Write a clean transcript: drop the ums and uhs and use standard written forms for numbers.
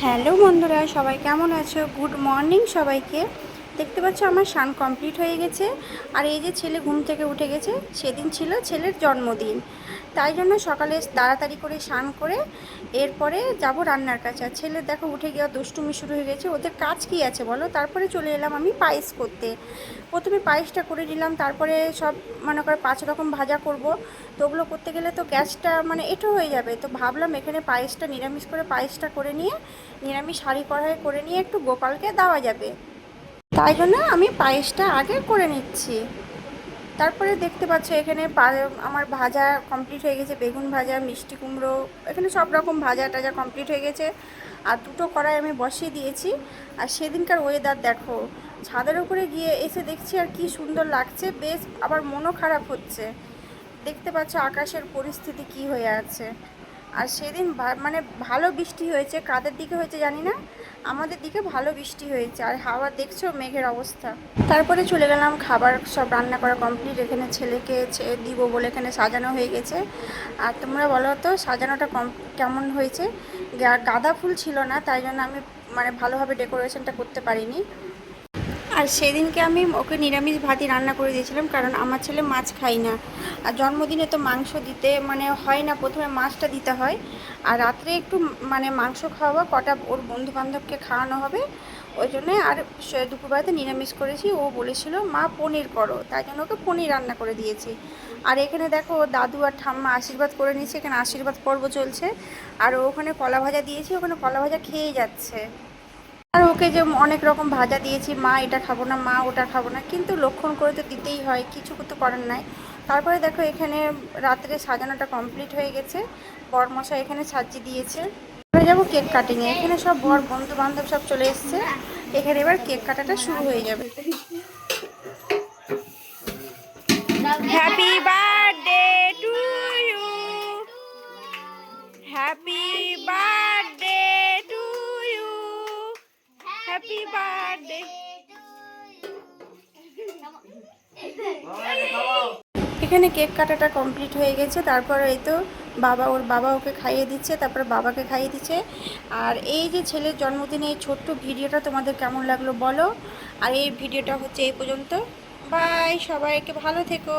Hello বন্ধুরা, সবাই কেমন আছো? গুড মর্নিং সবাইকে। দেখতে পাচ্ছ আমার স্নান কমপ্লিট হয়ে গেছে। আর এই যে ছেলে ঘুম থেকে উঠে গেছে, সেদিন ছিল ছেলের জন্মদিন। তাই জন্য সকালে তাড়াতাড়ি করে স্নান করে এরপরে যাব রান্নার কাছে। আর ছেলে দেখো উঠে গিয়ে দুষ্টুমি শুরু হয়ে গেছে, ওদের কাজ কি আছে বলো। তারপরে চলে এলাম আমি পায়েস করতে। প্রথমে পায়েসটা করে নিলাম, তারপরে সব মনে করে 5 রকম ভাজা করব। তো ওগুলো করতে গেলে তো গ্যাসটা এঁটো হয়ে যাবে। তো ভাবলাম এখানে পায়েসটা নিরামিষ করে পায়েসটা করে নিয়ে নিরামিষ হাঁড়ি কড়াই করে নিয়ে একটু গোপালকে দেওয়া যাবে, তাই জন্য আমি পায়েসটা আগে করে নিচ্ছি। তারপরে দেখতে পাচ্ছ এখানে আমার ভাজা কমপ্লিট হয়ে গেছে, বেগুন ভাজা, মিষ্টি কুমড়ো, এখানে সব রকম ভাজা টাজা কমপ্লিট হয়ে গেছে। আর দুটো কড়াই আমি বসিয়ে দিয়েছি। আর সেদিনকার ওয়েদার দেখো, ছাদের উপরে গিয়ে এসে দেখছি আর কি সুন্দর লাগছে, বেশ আবার মনও খারাপ হচ্ছে। দেখতে পাচ্ছ আকাশের পরিস্থিতি কি হয়ে আছে। আর সেদিন ভালো বৃষ্টি হয়েছে, কাদের দিকে হয়েছে জানি না, আমাদের দিকে ভালো বৃষ্টি হয়েছে। আর হাওয়া দেখছো মেঘের অবস্থা। তারপরে চলে গেলাম, খাবার সব রান্না করা কমপ্লিট। এখানে ছেলেকে দিব বলে এখানে সাজানো হয়ে গেছে। আর তোমরা বলো তো সাজানোটা কেমন হয়েছে। গাঁদা ফুল ছিল না, তাই জন্য আমি ভালোভাবে ডেকোরেশনটা করতে পারিনি। আর সেদিনকে আমি ওকে নিরামিষ ভাতই রান্না করে দিয়েছিলাম, কারণ আমার ছেলে মাছ খায় না। আর জন্মদিনে তো মাংস দিতে হয় না, প্রথমে মাছটা দিতে হয়। আর রাত্রে একটু মাংস খাওয়াবো, কটা ওর বন্ধুবান্ধবকে খাওয়ানো হবে, ওই জন্যে। আর দুপুরবেলাতে নিরামিষ করেছি। ও বলেছিল মা পনির করো, তাই জন্য ওকে পনির রান্না করে দিয়েছি। আর এখানে দেখো ও দাদু আর ঠাম্মা আশীর্বাদ করে নিয়েছে, এখানে আশীর্বাদ পর্ব চলছে। আর ওখানে কলা ভাজা দিয়েছি, ওখানে কলা ভাজা খেয়েই যাচ্ছে। আর ওকে যে অনেক রকম ভাজা দিয়েছি, মা এটা খাবো না, মা ওটা খাবো না, কিন্তু লক্ষণ করে তো দিতেই হয়, কিছু তো করার নাই। তারপরে দেখো এখানে রাত্রে সাজানোটা কমপ্লিট হয়ে গেছে, বরমশাই এখানে সাজিয়ে দিয়েছে। এবার যাবো কেক কাটিংয়ে, এখানে সব বন্ধু বান্ধব সব চলে এসছে। এখানে এবার কেক কাটাটা শুরু হয়ে যাবে। Happy birthday to you, happy birthday to you, happy birthday. এখানে কেক কাটাটা কমপ্লিট হয়ে গেছে। তারপর এই তো ওর বাবা ওকে খাইয়ে দিচ্ছে, তারপরে বাবাকে খাইয়ে দিচ্ছে। আর এই যে ছেলের জন্মদিনে এই ছোট্ট ভিডিওটা তোমাদের কেমন লাগলো বলো। আর এই ভিডিওটা হচ্ছে এই পর্যন্ত। বাই, সবাইকে ভালো থেকো।